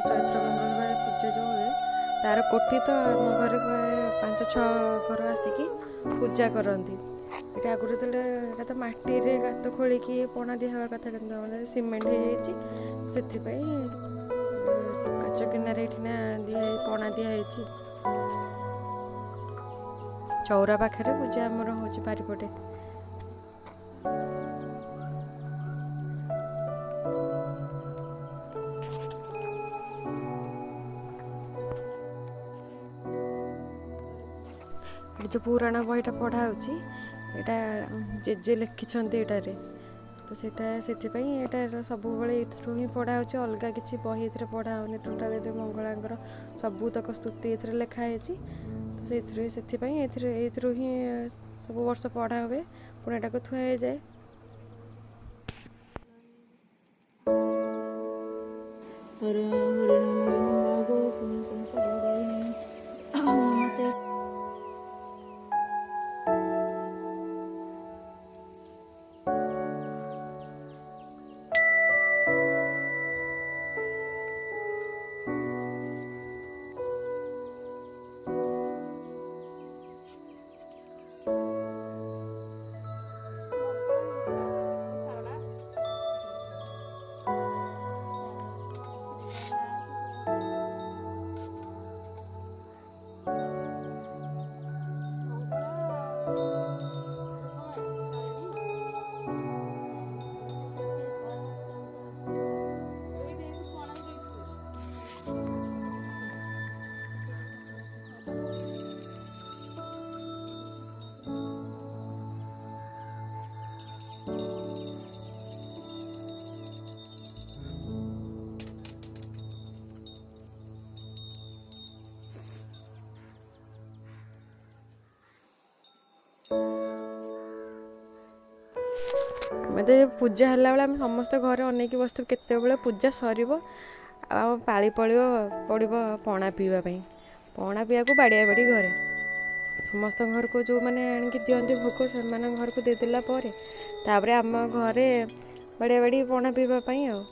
चैत्र मंगलवार पूजा जो हुए तार कोठी तो आम घर 5-6 घर आसिकी पूजा करती। ये आगुरी तो माटी रे गात खोलिकी पणा दिहवा कथा कि सीमेंट हो से 5 किनारे एठिना पणा दिखाई चौरा पाखे पूजा आमर हो बारिपटे। जो पुराण बहीटा पढ़ा यहाँ जेजे लिखिंट एटारे तो सेटा सब ही पढ़ा हो अलग किसी बही पढ़ा होनी टोटाल मंगला सबूतक स्तुति ये लिखाई तो से ही सब वर्ष पढ़ा हुए पुणी एटा थुआ जाए। मतलब पूजा हला बेला आम समस्त घर अनेक बस केते पूजा सर पाली पड़ो पणा पीवाई पणा पीवा को बाड़िया बाड़ी घरे समस्त घर को जो मैंने आणिक दिखती भोग से घर को देदेला तापर आम घरे बाड़िया बाड़ी पणा पीवाई आ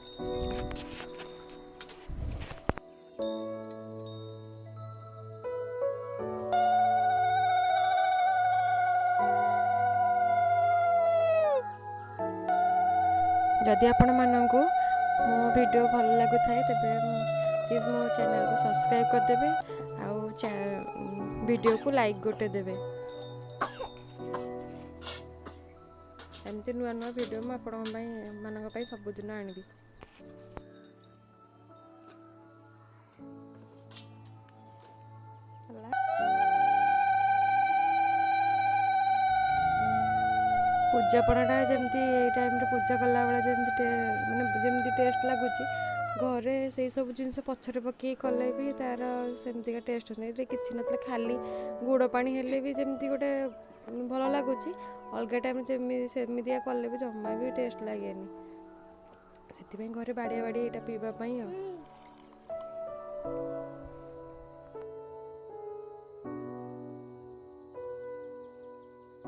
जदि आपण मानक मो वीडियो भल लगु थाए तेबे प्लीज मो चैनल को सब्सक्राइब करदेवे आउ वीडियो को लाइक गोटे देवे। एमती नुआ नुआ वीडियो मु आपण मानक सबुदिन आनबी। पूजा पणाटा जमती टाइम पूजा कला बेला जमी मानने टेस्ट लगुच घरे से सब जिन पचर पकई कले भी तार सेमती टेस्ट होता कि ना खाली गुड़ पानी हेले भी जमती गोटे भल लगुच अलग टाइम सेमती कले भी जमा भी टेस्ट लगे से घरे बाड़िया बाड़ी यहाँ पीवाई।